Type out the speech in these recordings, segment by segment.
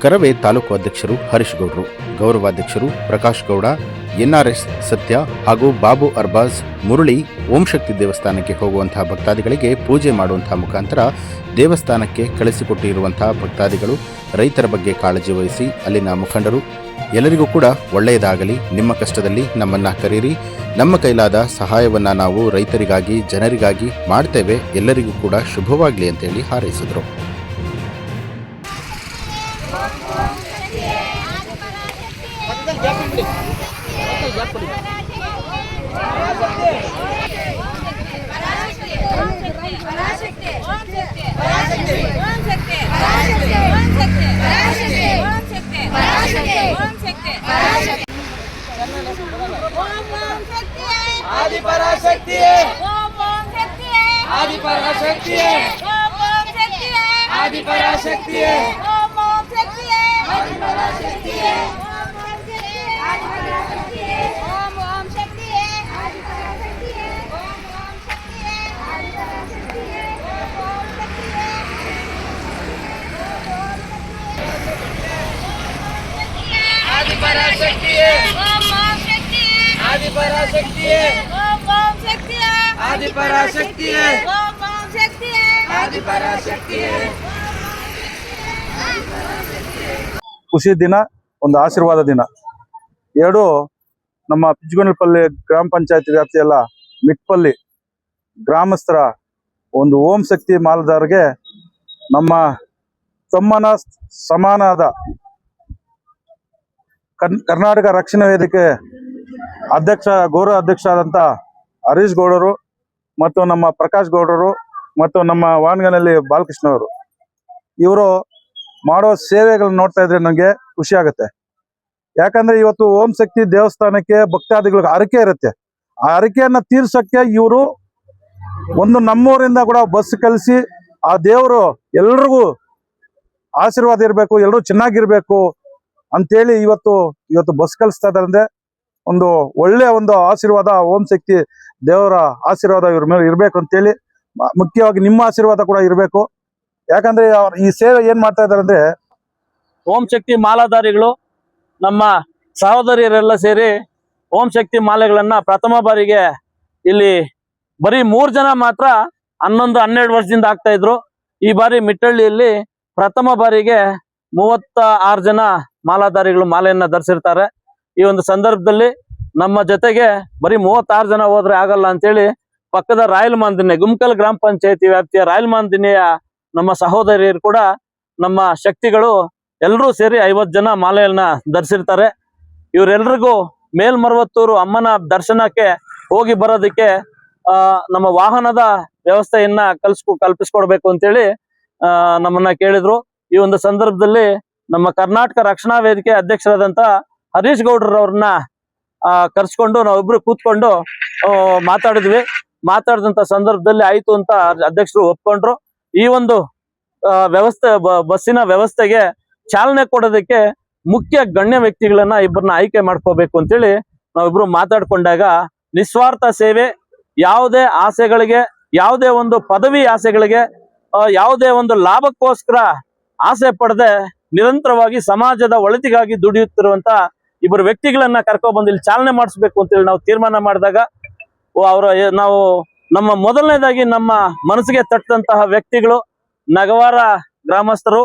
ಕರವೇ ತಾಲೂಕು ಅಧ್ಯಕ್ಷರು ಹರೀಶ್ ಗೌಡ್ರು, ಗೌರವಾಧ್ಯಕ್ಷರು ಪ್ರಕಾಶ್ ಗೌಡ, NRS ಸತ್ಯ ಹಾಗೂ ಬಾಬು ಅರ್ಬಾಜ್, ಮುರಳಿ ಓಂ ಶಕ್ತಿ ದೇವಸ್ಥಾನಕ್ಕೆ ಹೋಗುವಂತಹ ಭಕ್ತಾದಿಗಳಿಗೆ ಪೂಜೆ ಮಾಡುವಂತಹ ಮುಖಾಂತರ ದೇವಸ್ಥಾನಕ್ಕೆ ಕಳಿಸಿಕೊಟ್ಟಿರುವಂತಹ ಭಕ್ತಾದಿಗಳು ರೈತರ ಬಗ್ಗೆ ಕಾಳಜಿ ವಹಿಸಿ ಅಲ್ಲಿನ ಮುಖಂಡರು ಎಲ್ಲರಿಗೂ ಕೂಡ ಒಳ್ಳೆಯದಾಗಲಿ, ನಿಮ್ಮ ಕಷ್ಟದಲ್ಲಿ ನಮ್ಮನ್ನ ಕರೀರಿ, ನಮ್ಮ ಕೈಲಾದ ಸಹಾಯವನ್ನ ನಾವು ರೈತರಿಗಾಗಿ ಜನರಿಗಾಗಿ ಮಾಡ್ತೇವೆ, ಎಲ್ಲರಿಗೂ ಕೂಡ ಶುಭವಾಗಲಿ ಅಂತೇಳಿ ಹಾರೈಸಿದರು. ಖುಷಿ ದಿನ, ಒಂದು ಆಶೀರ್ವಾದ ದಿನ. ಎರಡು ನಮ್ಮ ಪಿಚ್ಗೋನಪಲ್ಲಿ ಗ್ರಾಮ ಪಂಚಾಯತ್ ವ್ಯಾಪ್ತಿಯಲ್ಲ ಮಿಟ್ಪಲ್ಲಿ ಗ್ರಾಮಸ್ಥರ ಒಂದು ಓಂ ಶಕ್ತಿ ಮಾಲದಾರರಿಗೆ ನಮ್ಮ ತಮ್ಮನ ಸಮಾನದ ಕರ್ನಾಟಕ ರಕ್ಷಣಾ ವೇದಿಕೆ ಗೌರವ ಅಧ್ಯಕ್ಷ ಆದಂತ ಹರೀಶ್ ಗೌಡರು ಮತ್ತು ನಮ್ಮ ಪ್ರಕಾಶ್ ಗೌಡರು ಮತ್ತು ನಮ್ಮ ವಾನ್ಗನಲ್ಲಿ ಬಾಲಕೃಷ್ಣ ಅವರು, ಇವರು ಮಾಡೋ ಸೇವೆಗಳನ್ನ ನೋಡ್ತಾ ಇದ್ರೆ ನನಗೆ ಖುಷಿ ಆಗುತ್ತೆ. ಯಾಕಂದ್ರೆ ಇವತ್ತು ಓಂ ಶಕ್ತಿ ದೇವಸ್ಥಾನಕ್ಕೆ ಭಕ್ತಾದಿಗಳಿಗೆ ಹರಕೆ ಇರುತ್ತೆ. ಆ ಹರಕೆಯನ್ನ ತೀರ್ಸಕ್ಕೆ ಇವರು ಒಂದು ನಮ್ಮೂರಿಂದ ಕೂಡ ಬಸ್ ಕಳಿಸಿ ಆ ದೇವರು ಎಲ್ರಿಗೂ ಆಶೀರ್ವಾದ ಇರಬೇಕು, ಎಲ್ಲರೂ ಚೆನ್ನಾಗಿರ್ಬೇಕು ಅಂತೇಳಿ ಇವತ್ತು ಬಸ್ ಕಳಿಸ್ತಾ ಇದ್ದಾರೆ. ಅಂದ್ರೆ ಒಂದು ಒಳ್ಳೆಯ ಒಂದು ಆಶೀರ್ವಾದ, ಓಂ ಶಕ್ತಿ ದೇವರ ಆಶೀರ್ವಾದ ಇವ್ರ ಮೇಲೆ ಇರ್ಬೇಕು ಅಂತೇಳಿ, ಮುಖ್ಯವಾಗಿ ನಿಮ್ಮ ಆಶೀರ್ವಾದ ಕೂಡ ಇರಬೇಕು. ಯಾಕಂದ್ರೆ ಈ ಸೇವೆ ಏನ್ ಮಾಡ್ತಾ ಇದ್ದಾರೆ ಅಂದ್ರೆ, ಓಂ ಶಕ್ತಿ ಮಾಲಾಧಾರಿಗಳು ನಮ್ಮ ಸಹೋದರಿಯರೆಲ್ಲ ಸೇರಿ ಓಂ ಶಕ್ತಿ ಮಾಲೆಗಳನ್ನ ಪ್ರಥಮ ಬಾರಿಗೆ ಇಲ್ಲಿ ಬರೀ 3 ಜನ ಮಾತ್ರ 11-12 ವರ್ಷದಿಂದ ಆಗ್ತಾ ಇದ್ರು. ಈ ಬಾರಿ ಮಿಟ್ಟಳ್ಳಿಯಲ್ಲಿ ಪ್ರಥಮ ಬಾರಿಗೆ 36 ಜನ ಮಾಲಾಧಾರಿಗಳು ಮಾಲೆಯನ್ನ ಧರಿಸಿರ್ತಾರೆ. ಈ ಒಂದು ಸಂದರ್ಭದಲ್ಲಿ ನಮ್ಮ ಜೊತೆಗೆ ಬರೀ 36 ಜನ ಹೋದ್ರೆ ಆಗಲ್ಲ ಅಂತೇಳಿ ಪಕ್ಕದ ರಾಯಲ್ ಮಾಂದಿನಿ ಗುಮ್ಕಲ್ ಗ್ರಾಮ ಪಂಚಾಯತಿ ವ್ಯಾಪ್ತಿಯ ರಾಯಲ್ ಮಾಂದಿನಿಯ ನಮ್ಮ ಸಹೋದರಿಯರು ಕೂಡ ನಮ್ಮ ಶಕ್ತಿಗಳು ಎಲ್ಲರೂ ಸೇರಿ 50 ಜನ ಮಾಲೆಯನ್ನ ಧರಿಸಿರ್ತಾರೆ. ಇವರೆಲ್ರಿಗೂ ಮೇಲ್ಮರವತ್ತೂರು ಅಮ್ಮನ ದರ್ಶನಕ್ಕೆ ಹೋಗಿ ಬರೋದಕ್ಕೆ ನಮ್ಮ ವಾಹನದ ವ್ಯವಸ್ಥೆಯನ್ನ ಕಲ್ಪಿಸ್ಕೊಡ್ಬೇಕು ಅಂತೇಳಿ ನಮ್ಮನ್ನ ಕೇಳಿದ್ರು. ಈ ಒಂದು ಸಂದರ್ಭದಲ್ಲಿ ನಮ್ಮ ಕರ್ನಾಟಕ ರಕ್ಷಣಾ ವೇದಿಕೆ ಅಧ್ಯಕ್ಷರಾದಂತ ಹರೀಶ್ ಗೌಡ್ರವ್ರನ್ನ ಕರ್ಸ್ಕೊಂಡು ನಾವಿಬ್ರು ಕೂತ್ಕೊಂಡು ಮಾತಾಡಿದಂತ ಸಂದರ್ಭದಲ್ಲಿ ಆಯ್ತು ಅಂತ ಅಧ್ಯಕ್ಷರು ಒಪ್ಕೊಂಡ್ರು. ಈ ಒಂದು ಬಸ್ಸಿನ ವ್ಯವಸ್ಥೆಗೆ ಚಾಲನೆ ಕೊಡೋದಕ್ಕೆ ಮುಖ್ಯ ಗಣ್ಯ ವ್ಯಕ್ತಿಗಳನ್ನ ಇಬ್ಬರನ್ನ ಆಯ್ಕೆ ಮಾಡ್ಕೋಬೇಕು ಅಂತೇಳಿ ನಾವಿಬ್ರು ಮಾತಾಡ್ಕೊಂಡಾಗ, ನಿಸ್ವಾರ್ಥ ಸೇವೆ, ಯಾವುದೇ ಆಸೆಗಳಿಗೆ, ಯಾವುದೇ ಒಂದು ಪದವಿ ಆಸೆಗಳಿಗೆ, ಯಾವುದೇ ಒಂದು ಲಾಭಕ್ಕೋಸ್ಕರ ಆಸೆ ಪಡದೆ ನಿರಂತರವಾಗಿ ಸಮಾಜದ ಒಳಿತಿಗಾಗಿ ದುಡಿಯುತ್ತಿರುವಂತ ಇಬ್ಬರು ವ್ಯಕ್ತಿಗಳನ್ನ ಕರ್ಕೊಬಂದು ಇಲ್ಲಿ ಚಾಲನೆ ಮಾಡಿಸ್ಬೇಕು ಅಂತೇಳಿ ನಾವು ತೀರ್ಮಾನ ಮಾಡಿದಾಗ, ನಾವು ನಮ್ಮ ಮೊದಲನೇದಾಗಿ ನಮ್ಮ ಮನಸ್ಸಿಗೆ ತಟ್ಟಂತಹ ವ್ಯಕ್ತಿಗಳು ನಗವಾರ ಗ್ರಾಮಸ್ಥರು,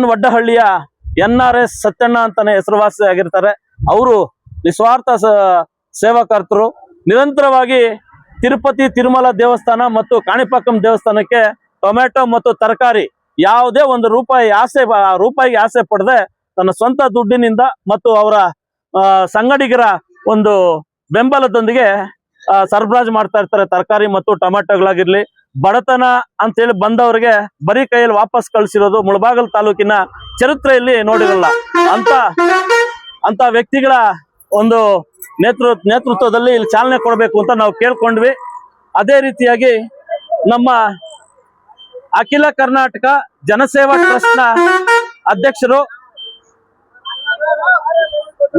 ವಡ್ಡಹಳ್ಳಿಯ NRS ಸತ್ಯಣ್ಣ ಅಂತಾನೆ ಹೆಸರುವಾಸಿ ಆಗಿರ್ತಾರೆ. ಅವರು ನಿಸ್ವಾರ್ಥ ಸೇವಾಕರ್ತರು. ನಿರಂತರವಾಗಿ ತಿರುಪತಿ ತಿರುಮಲ ದೇವಸ್ಥಾನ ಮತ್ತು ಕಾಣಿಪಾಕಂ ದೇವಸ್ಥಾನಕ್ಕೆ ಟೊಮೆಟೊ ಮತ್ತು ತರಕಾರಿ ಯಾವುದೇ ಒಂದು ರೂಪಾಯಿಗೆ ಆಸೆ ಪಡದೆ ತನ್ನ ಸ್ವಂತ ದುಡ್ಡಿನಿಂದ ಮತ್ತು ಅವರ ಸಂಗಡಿಗರ ಒಂದು ಬೆಂಬಲದೊಂದಿಗೆ ಸರಬರಾಜು ಮಾಡ್ತಾ ಇರ್ತಾರೆ. ತರಕಾರಿ ಮತ್ತು ಟೊಮೆಟೊಗಳಾಗಿರ್ಲಿ, ಬಡತನ ಅಂತೇಳಿ ಬಂದವರಿಗೆ ಬರೀ ಕೈಯಲ್ಲಿ ವಾಪಸ್ ಕಳಿಸಿರೋದು ಮುಳಬಾಗಲ್ ತಾಲೂಕಿನ ಚರಿತ್ರೆಯಲ್ಲಿ ನೋಡಿರಲ್ಲ. ಅಂತ ವ್ಯಕ್ತಿಗಳ ಒಂದು ನೇತೃತ್ವದಲ್ಲಿ ಇಲ್ಲಿ ಚಾಲನೆ ಕೊಡಬೇಕು ಅಂತ ನಾವು ಕೇಳ್ಕೊಂಡ್ವಿ. ಅದೇ ರೀತಿಯಾಗಿ ನಮ್ಮ ಅಖಿಲ ಕರ್ನಾಟಕ ಜನಸೇವಾ ಟ್ರಸ್ಟ್ ನ ಅಧ್ಯಕ್ಷರು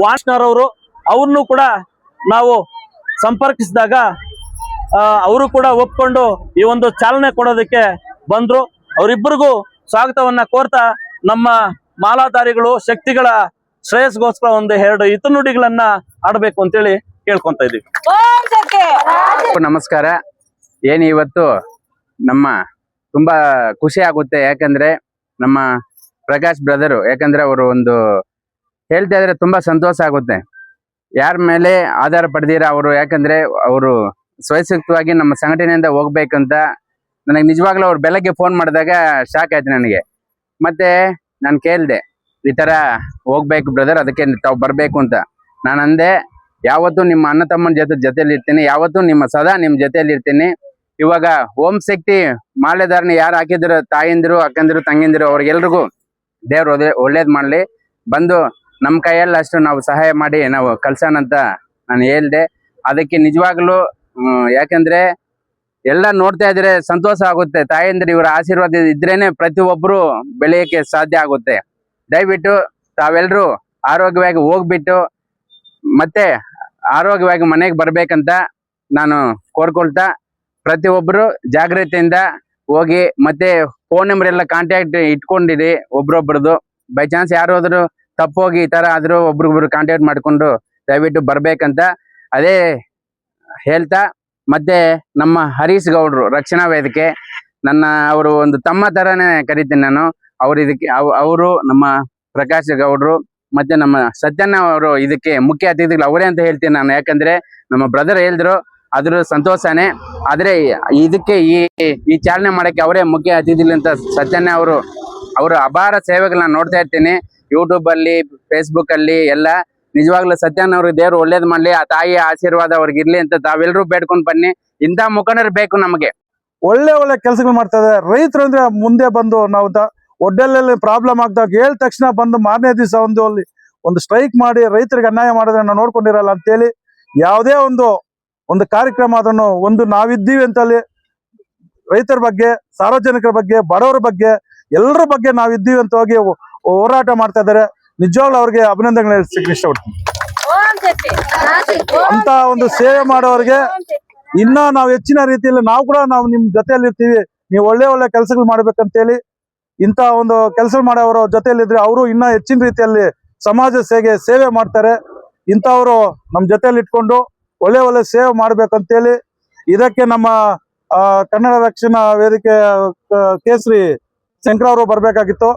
ವಾಷ್ಣರವರು, ಅವ್ರನ್ನು ಕೂಡ ನಾವು ಸಂಪರ್ಕಿಸಿದಾಗ ಅವರು ಕೂಡ ಒಪ್ಕೊಂಡು ಈ ಒಂದು ಚಾಲನೆ ಕೊಡೋದಕ್ಕೆ ಬಂದ್ರು. ಅವರಿಬ್ಬರಿಗೂ ಸ್ವಾಗತವನ್ನ ಕೋರ್ತಾ ನಮ್ಮ ಮಾಲಾಧಾರಿಗಳು ಶಕ್ತಿಗಳ ಶ್ರೇಯಸ್ಗೋಸ್ಕರ ಒಂದು 2 ಹಿತನುಡಿಗಳನ್ನ ಆಡ್ಬೇಕು ಅಂತೇಳಿ ಕೇಳ್ಕೊಂತ ಇದೀವಿ. ನಮಸ್ಕಾರ. ಏನು ಇವತ್ತು ನಮ್ಮ ತುಂಬಾ ಖುಷಿ ಆಗುತ್ತೆ, ಯಾಕಂದ್ರೆ ನಮ್ಮ ಪ್ರಕಾಶ್ ಬ್ರದರು, ಯಾಕಂದ್ರೆ ಅವರು ಒಂದು ಹೇಳ್ತಾ ಇದ್ರೆ ತುಂಬಾ ಸಂತೋಷ ಆಗುತ್ತೆ. ಯಾರ ಮೇಲೆ ಆಧಾರ ಪಡೆದಿರ ಅವರು, ಯಾಕಂದ್ರೆ ಅವರು ಸ್ವಯಂಸಕ್ತವಾಗಿ ನಮ್ಮ ಸಂಘಟನೆಯಿಂದ ಹೋಗ್ಬೇಕಂತ ನನಗೆ ನಿಜವಾಗ್ಲೂ ಅವ್ರು ಬೆಳಗ್ಗೆ ಫೋನ್ ಮಾಡಿದಾಗ ಶಾಕ್ ಆಯ್ತು ನನಗೆ. ಮತ್ತೆ ನಾನು ಕೇಳಿದೆ, ಈ ತರ ಹೋಗ್ಬೇಕು ಬ್ರದರ್, ಅದಕ್ಕೆ ತಾವು ಬರ್ಬೇಕು ಅಂತ. ನಾನು ಅಂದೆ, ಯಾವತ್ತೂ ನಿಮ್ಮ ಅಣ್ಣ ತಮ್ಮನ ಜೊತೆಲಿ ಇರ್ತೀನಿ, ಯಾವತ್ತೂ ಸದಾ ನಿಮ್ಮ ಜೊತೆಯಲ್ಲಿ ಇರ್ತೀನಿ. ಇವಾಗ ಓಂ ಶಕ್ತಿ ಮಾಲೆದಾರನ ಯಾರು ಹಾಕಿದ್ರು, ತಾಯಿಂದ್ರು, ಅಕ್ಕಂದ್ರು, ತಂಗಿಂದ್ರು, ಅವ್ರಿಗೆಲ್ರಿಗೂ ದೇವ್ರು ಒಳ್ಳೇದ್ ಮಾಡ್ಲಿ. ಬಂದು ನಮ್ಮ ಕೈಯಲ್ಲಿ ಅಷ್ಟು ನಾವು ಸಹಾಯ ಮಾಡಿ ನಾವು ಕಳ್ಸೋಣ ಅಂತ ನಾನು ಹೇಳ್ದೆ. ಅದಕ್ಕೆ ನಿಜವಾಗ್ಲೂ ಯಾಕಂದ್ರೆ ಎಲ್ಲ ನೋಡ್ತಾ ಇದ್ರೆ ಸಂತೋಷ ಆಗುತ್ತೆ. ತಾಯಂದ್ರೆ ಇವರ ಆಶೀರ್ವಾದ ಇದ್ರೇನೆ ಪ್ರತಿಯೊಬ್ಬರು ಬೆಳೆಯಕ್ಕೆ ಸಾಧ್ಯ ಆಗುತ್ತೆ. ದಯವಿಟ್ಟು ತಾವೆಲ್ಲರೂ ಆರೋಗ್ಯವಾಗಿ ಹೋಗ್ಬಿಟ್ಟು ಮತ್ತೆ ಆರೋಗ್ಯವಾಗಿ ಮನೆಗೆ ಬರ್ಬೇಕಂತ ನಾನು ಕೋರ್ಕೊಳ್ತಾ, ಪ್ರತಿಯೊಬ್ಬರು ಜಾಗ್ರತೆಯಿಂದ ಹೋಗಿ, ಮತ್ತೆ ಫೋನ್ ನಂಬರ್ ಎಲ್ಲ ಕಾಂಟ್ಯಾಕ್ಟ್ ಇಟ್ಕೊಂಡಿರಿ ಒಬ್ರೊಬ್ರದ್ದು. ಬೈ ಚಾನ್ಸ್ ಯಾರಾದ್ರೂ ತಪ್ಪೋಗಿ ಈ ತರ ಆದ್ರೂ ಒಬ್ರಿಗೊಬ್ರು ಕಾಂಟ್ಯಾಕ್ಟ್ ಮಾಡ್ಕೊಂಡು ದಯವಿಟ್ಟು ಬರ್ಬೇಕಂತ ಅದೇ ಹೇಳ್ತಾ, ಮತ್ತೆ ನಮ್ಮ ಹರೀಶ್ ಗೌಡ್ರು ರಕ್ಷಣಾ ವೇದಿಕೆ ಅವರು ಒಂದು ತಮ್ಮ ತರಾನೇ ಕರಿತೀನಿ ನಾನು. ಅವರು ನಮ್ಮ ಪ್ರಕಾಶ್ ಗೌಡ್ರು ಮತ್ತೆ ನಮ್ಮ ಸತ್ಯಣ್ಣ ಅವರು ಇದಕ್ಕೆ ಮುಖ್ಯ ಅತಿಥಿಗಳು ಅವರೇ ಅಂತ ಹೇಳ್ತೀನಿ ನಾನು. ಯಾಕಂದ್ರೆ ನಮ್ಮ ಬ್ರದರ್ ಹೇಳಿದ್ರು, ಅದ್ರ ಸಂತೋಷನೇ. ಆದ್ರೆ ಇದಕ್ಕೆ ಈ ಚಾಲನೆ ಮಾಡಕ್ಕೆ ಅವರೇ ಮುಖ್ಯ ಅತಿಥಿಗಳು ಅಂತ ಸತ್ಯಣ್ಣ ಅವರ ಅಪಾರ ಸೇವೆಗಳನ್ನ ನೋಡ್ತಾ ಇರ್ತೀನಿ ಯೂಟ್ಯೂಬ್ ಅಲ್ಲಿ, ಫೇಸ್ಬುಕ್ ಅಲ್ಲಿ ಎಲ್ಲ. ನಿಜವಾಗ್ಲೂ ಸತ್ಯಣ್ಣ ಅವ್ರಿಗೆ ದೇವ್ರು ಒಳ್ಳೇದ್ ಮಾಡ್ಲಿ, ಆ ತಾಯಿಯ ಆಶೀರ್ವಾದ ಅವ್ರಿಗೆ ಇರ್ಲಿ ಅಂತ ತಾವೆಲ್ಲರೂ ಬೇಡ್ಕೊಂಡ್ ಬನ್ನಿ. ಇಂಥ ಮುಖಂಡರು ಬೇಕು ನಮಗೆ. ಒಳ್ಳೆ ಕೆಲಸಗಳು ಮಾಡ್ತಾ ಇದ್ದಾರೆ. ರೈತರು ಅಂದ್ರೆ ಮುಂದೆ ಬಂದು ನಾವು ಒಡ್ಡೆಲ್ಲಲ್ಲಿ ಪ್ರಾಬ್ಲಮ್ ಆಗ್ದಾಗ ಹೇಳಿದ ತಕ್ಷಣ ಬಂದು ಮಾರನೇ ದಿವಸ ಒಂದು ಸ್ಟ್ರೈಕ್ ಮಾಡಿ ರೈತರಿಗೆ ಅನ್ಯಾಯ ಮಾಡೋದ್ರೆ ನಾವು ನೋಡ್ಕೊಂಡಿರಲ್ಲ ಅಂತೇಳಿ, ಯಾವುದೇ ಒಂದು ಕಾರ್ಯಕ್ರಮ ಅದನ್ನು ನಾವಿದ್ದೀವಿ ಅಂತಲ್ಲಿ ರೈತರ ಬಗ್ಗೆ, ಸಾರ್ವಜನಿಕರ ಬಗ್ಗೆ, ಬಡವರ ಬಗ್ಗೆ, ಎಲ್ಲರ ಬಗ್ಗೆ ನಾವಿದ್ದೀವಿ ಅಂತ ಹೋಗಿ ಹೋರಾಟ ಮಾಡ್ತಾ ಇದ್ದಾರೆ. ನಿಜವಾಗ್ಲೂ ಅವ್ರಿಗೆ ಅಭಿನಂದನೆ ಹೇಳ್ಲಿಕ್ಕೆ ಇಷ್ಟಪಡ್ತೀನಿ. ಅಂತ ಒಂದು ಸೇವೆ ಮಾಡೋರಿಗೆ ಇನ್ನ ನಾವು ಹೆಚ್ಚಿನ ರೀತಿಯಲ್ಲಿ ನಾವು ನಿಮ್ ಜೊತೆಯಲ್ಲಿ ಇರ್ತೀವಿ, ನೀವು ಒಳ್ಳೆ ಕೆಲಸಗಳು ಮಾಡ್ಬೇಕಂತೇಳಿ ಇಂತ ಒಂದು ಕೆಲಸ ಮಾಡೋರ ಜೊತೆಯಲ್ಲಿದ್ರೆ ಅವರು ಇನ್ನ ಹೆಚ್ಚಿನ ರೀತಿಯಲ್ಲಿ ಸಮಾಜ ಸೇವೆ ಮಾಡ್ತಾರೆ. ಇಂಥವ್ರು ನಮ್ಮ ಜೊತೆಯಲ್ಲಿ ಇಟ್ಕೊಂಡು ಒಳ್ಳೆ ಸೇವೆ ಮಾಡ್ಬೇಕಂತೇಳಿ ಇದಕ್ಕೆ ನಮ್ಮ ಕನ್ನಡ ರಕ್ಷಣಾ ವೇದಿಕೆ ಕೇಸರಿ ಶಂಕರ ಅವರು ಬರ್ಬೇಕಾಗಿತ್ತು,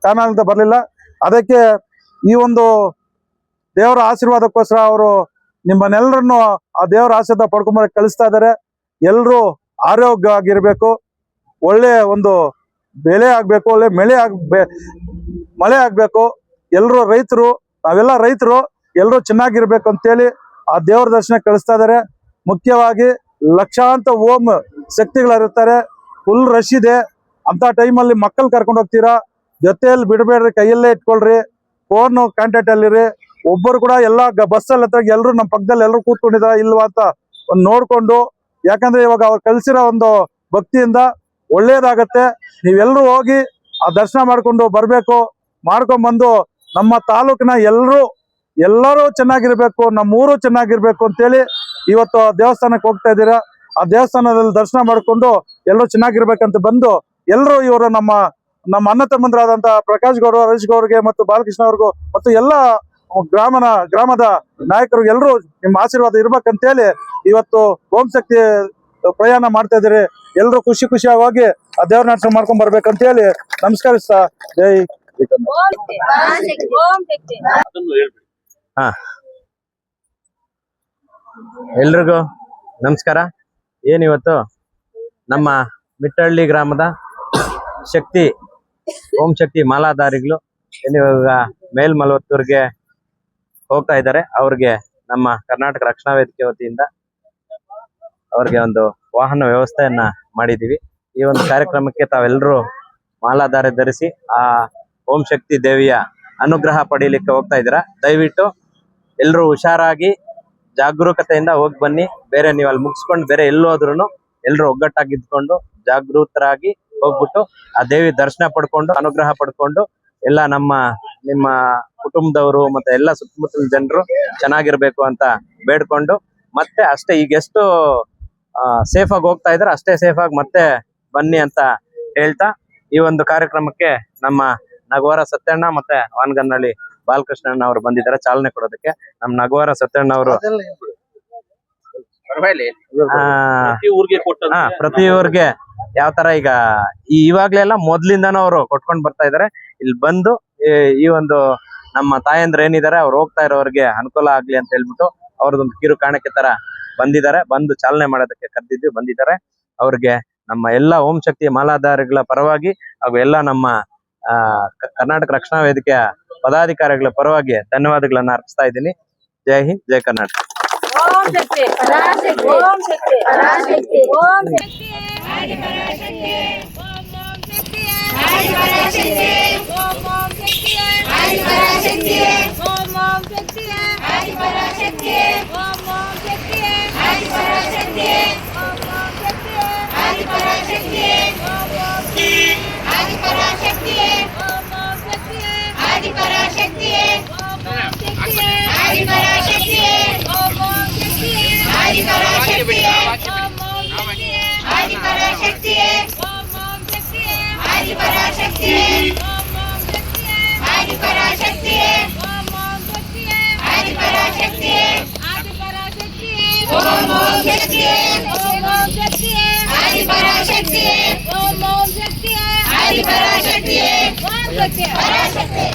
ಕಾರಣದಿಂದ ಬರ್ಲಿಲ್ಲ. ಅದಕ್ಕೆ ಈ ಒಂದು ದೇವರ ಆಶೀರ್ವಾದಕ್ಕೋಸ್ಕರ ಅವರು ನಿಮ್ಮನ್ನೆಲ್ಲರನ್ನು ಆ ದೇವರ ಆಶೀರ್ವಾದ ಪಡ್ಕೊಂಬರಕ್ಕೆ ಕಳಿಸ್ತಾ ಇದ್ದಾರೆ. ಎಲ್ಲರೂ ಆರೋಗ್ಯ ಆಗಿರ್ಬೇಕು, ಒಳ್ಳೆ ಒಂದು ಬೆಳೆ ಆಗ್ಬೇಕು, ಒಳ್ಳೆ ಮಳೆ ಆಗ್ಬೇಕು. ಎಲ್ಲರೂ ರೈತರು, ನಾವೆಲ್ಲ ರೈತರು ಎಲ್ಲರೂ ಚೆನ್ನಾಗಿರ್ಬೇಕು ಅಂತೇಳಿ ಆ ದೇವರ ದರ್ಶನ ಕಳಿಸ್ತಾ ಇದ್ದಾರೆ. ಮುಖ್ಯವಾಗಿ ಲಕ್ಷಾಂತರ ಓಂ ಶಕ್ತಿಗಳಿರ್ತಾರೆ, ಫುಲ್ ರಶ್ ಇದೆ. ಅಂತ ಟೈಮಲ್ಲಿ ಮಕ್ಕಳು ಕರ್ಕೊಂಡು ಹೋಗ್ತೀರಾ, ಜೊತೆಯಲ್ಲಿ ಬಿಡಬೇಡ್ರಿ, ಕೈಯಲ್ಲೇ ಇಟ್ಕೊಳ್ರಿ, ಫೋನ್ ಕಾಂಟ್ಯಾಕ್ಟ್ ಅಲ್ಲಿರಿ. ಒಬ್ಬರು ಕೂಡ ಎಲ್ಲ ಬಸ್ಸಲ್ಲಿ ಹತ್ರ ಎಲ್ಲರೂ ನಮ್ಮ ಪಕ್ಕದಲ್ಲಿ ಎಲ್ಲರೂ ಕೂತ್ಕೊಂಡಿದ್ದಾರೆ ಇಲ್ವಾ ಅಂತ ಒಂದು ನೋಡ್ಕೊಂಡು, ಯಾಕಂದ್ರೆ ಇವಾಗ ಅವ್ರು ಕಳಿಸಿರೋ ಒಂದು ಭಕ್ತಿಯಿಂದ ಒಳ್ಳೇದಾಗತ್ತೆ. ನೀವೆಲ್ಲರೂ ಹೋಗಿ ಆ ದರ್ಶನ ಮಾಡ್ಕೊಂಡು ಬರ್ಬೇಕು. ಮಾಡ್ಕೊಂಡ್ಬಂದು ನಮ್ಮ ತಾಲೂಕಿನ ಎಲ್ಲರೂ ಚೆನ್ನಾಗಿರ್ಬೇಕು, ನಮ್ಮೂರು ಚೆನ್ನಾಗಿರ್ಬೇಕು ಅಂತೇಳಿ ಇವತ್ತು ದೇವಸ್ಥಾನಕ್ಕೆ ಹೋಗ್ತಾ ಇದ್ದೀರಾ. ಆ ದೇವಸ್ಥಾನದಲ್ಲಿ ದರ್ಶನ ಮಾಡ್ಕೊಂಡು ಎಲ್ಲರೂ ಚೆನ್ನಾಗಿರ್ಬೇಕಂತ ಬಂದು ಎಲ್ಲರೂ ಇವರು ನಮ್ಮ ಅಣ್ಣ ತಮ್ಮಂದ್ರಾದಂತ ಪ್ರಕಾಶ್ ಗೌಡ, ಹರೀಶ್ ಗೌಡ್ಗೆ ಮತ್ತು ಬಾಲಕೃಷ್ಣ ಅವ್ರಿಗೂ ಮತ್ತು ಎಲ್ಲ ಗ್ರಾಮದ ನಾಯಕರು ಎಲ್ಲರೂ ನಿಮ್ಮ ಆಶೀರ್ವಾದ ಇರ್ಬೇಕಂತೇಳಿ ಇವತ್ತು ಓಂ ಶಕ್ತಿ ಪ್ರಯಾಣ ಮಾಡ್ತಾ ಇದ್ದೀರಿ. ಎಲ್ಲರೂ ಖುಷಿಯಾಗಿ ಹೋಗಿ ಆ ದೇವ್ರ ದರ್ಶನ ಮಾಡ್ಕೊಂಡ್ ಬರ್ಬೇಕಂತೇಳಿ ನಮಸ್ಕರಿಸ್ತಾ ಜೈ ಎಲ್ರಿಗೂ ನಮಸ್ಕಾರ. ಏನಿವತ್ತು ನಮ್ಮ ಮಿಟ್ಟಹಳ್ಳಿ ಗ್ರಾಮದ ಓಂ ಶಕ್ತಿ ಮಾಲಾಧಾರಿಗಳು ಏನಿವಾಗ ಮೇಲ್ಮಲವತ್ತೂರ್ಗೆ ಹೋಗ್ತಾ ಇದ್ದಾರೆ. ಅವ್ರಿಗೆ ನಮ್ಮ ಕರ್ನಾಟಕ ರಕ್ಷಣಾ ವೇದಿಕೆ ವತಿಯಿಂದ ಅವ್ರಿಗೆ ಒಂದು ವಾಹನ ವ್ಯವಸ್ಥೆಯನ್ನ ಮಾಡಿದೀವಿ. ಈ ಒಂದು ಕಾರ್ಯಕ್ರಮಕ್ಕೆ ತಾವೆಲ್ಲರೂ ಮಾಲಾಧಾರೆ ಧರಿಸಿ ಆ ಓಂ ಶಕ್ತಿ ದೇವಿಯ ಅನುಗ್ರಹ ಪಡೀಲಿಕ್ಕೆ ಹೋಗ್ತಾ ಇದ್ದೀರಾ. ದಯವಿಟ್ಟು ಎಲ್ಲರೂ ಹುಷಾರಾಗಿ ಜಾಗರೂಕತೆಯಿಂದ ಹೋಗಿ ಬನ್ನಿ. ಬೇರೆ ನೀವು ಅಲ್ಲಿ ಮುಗಿಸ್ಕೊಂಡು ಬೇರೆ ಎಲ್ಲೋದ್ರೂ ಎಲ್ಲರೂ ಒಗ್ಗಟ್ಟಾಗಿದ್ಕೊಂಡು ಜಾಗೃತರಾಗಿ ಹೋಗ್ಬಿಟ್ಟು ಆ ದೇವಿ ದರ್ಶನ ಪಡ್ಕೊಂಡು ಅನುಗ್ರಹ ಪಡ್ಕೊಂಡು ಎಲ್ಲ ನಿಮ್ಮ ಕುಟುಂಬದವರು ಮತ್ತೆ ಎಲ್ಲ ಸುತ್ತಮುತ್ತಲಿನ ಜನರು ಚೆನ್ನಾಗಿರ್ಬೇಕು ಅಂತ ಬೇಡ್ಕೊಂಡು, ಮತ್ತೆ ಅಷ್ಟೇ ಈಗ ಎಷ್ಟು ಸೇಫ್ ಆಗಿ ಹೋಗ್ತಾ ಇದ್ದಾರೆ ಅಷ್ಟೇ ಸೇಫ್ ಆಗಿ ಮತ್ತೆ ಬನ್ನಿ ಅಂತ ಹೇಳ್ತಾ, ಈ ಒಂದು ಕಾರ್ಯಕ್ರಮಕ್ಕೆ ನಮ್ಮ ನಗವಾರ ಸತ್ಯಣ್ಣ ಮತ್ತೆ ವಾನಗನಹಳ್ಳಿ ಬಾಲಕೃಷ್ಣಣ್ಣ ಅವರು ಬಂದಿದ್ದಾರೆ ಚಾಲನೆ ಕೊಡೋದಕ್ಕೆ. ನಮ್ ನಗವಾರ ಸತ್ಯಣ್ಣ ಅವರು ಪ್ರತಿ ಊರಿಗೆ ಕೊಟ್ಟಂತೆ ಪ್ರತಿ ಊರಿಗೆ ಯಾವ ತರ ಈಗ ಇವಾಗ್ಲೆಲ್ಲ ಮೊದ್ಲಿಂದಾನು ಅವರು ಕೊಟ್ಕೊಂಡ್ ಬರ್ತಾ ಇದಾರೆ. ಇಲ್ಲಿ ಬಂದು ಈ ಒಂದು ನಮ್ಮ ತಾಯಂದ್ರ ಏನಿದ್ದಾರೆ ಅವ್ರು ಹೋಗ್ತಾ ಇರೋರಿಗೆ ಅನುಕೂಲ ಆಗ್ಲಿ ಅಂತ ಹೇಳ್ಬಿಟ್ಟು ಅವ್ರದೊಂದು ಕಿರು ಕಾಣಿಕೆ ತರ ಬಂದಿದ್ದಾರೆ. ಬಂದು ಚಾಲನೆ ಮಾಡೋದಕ್ಕೆ ಕರೆದಿದ್ವಿ, ಬಂದಿದ್ದಾರೆ. ಅವ್ರಿಗೆ ನಮ್ಮ ಎಲ್ಲಾ ಓಂ ಶಕ್ತಿ ಮಾಲಾಧಾರಿಗಳ ಪರವಾಗಿ ಹಾಗೂ ಎಲ್ಲ ನಮ್ಮ ಕರ್ನಾಟಕ ರಕ್ಷಣಾ ವೇದಿಕೆಯ ಪದಾಧಿಕಾರಿಗಳ ಪರವಾಗಿ ಧನ್ಯವಾದಗಳನ್ನ ಅರ್ಪಿಸ್ತಾ ಇದ್ದೀನಿ. ಜೈ ಹಿಂದ್, ಜೈ ಕರ್ನಾಟಕ. ಓಂ ಶಕ್ತಿ ಪರಾಶಕ್ತಿ ಓಂ ಶಕ್ತಿ ಪರಾಶಕ್ತಿ ಓಂ ಶಕ್ತಿ ಆದಿ ಪರಾಶಕ್ತಿ ಓಂ ಶಕ್ತಿ ಆದಿ ಪರಾಶಕ್ತಿ ಓಂ ಶಕ್ತಿ ಆದಿ ಪರಾಶಕ್ತಿ ಓಂ ಶಕ್ತಿ ಆದಿ ಪರಾಶಕ್ತಿ ಓಂ ಶಕ್ತಿ ಆದಿ ಪರಾಶಕ್ತಿ ಓಂ ಶಕ್ತಿ ಆದಿ ಪರಾಶಕ್ತಿ ಓಂ ಆದಿ ಪರಾಶಕ್ತಿ ಓಂ ಶಕ್ತಿ ಆದಿ ಪರಾಶಕ್ತಿ ಓಂ ಶಕ್ತಿ ಆದಿ ಪರಾಶಕ್ತಿ ಆದಿ ಪರಾಶಕ್ತಿ ಆದಿ ಪರಾಶಕ್ತಿ ಆದಿ ಪರಾಶಕ್ತಿ ಆದಿ ಪರಾಶಕ್ತಿ ಆದಿ ಪರಾಶಕ್ತಿ ಆದಿ ಪರಾಶಕ್ತಿ ಓಂ ಶಕ್ತಿ ಆದಿ ಪರಾಶಕ್ತಿ ಓಂ ಶಕ್ತಿ ಆದಿ ಪರಾಶಕ್ತಿ ಓಂ ಶಕ್ತಿ ಪರಾಶಕ್ತಿ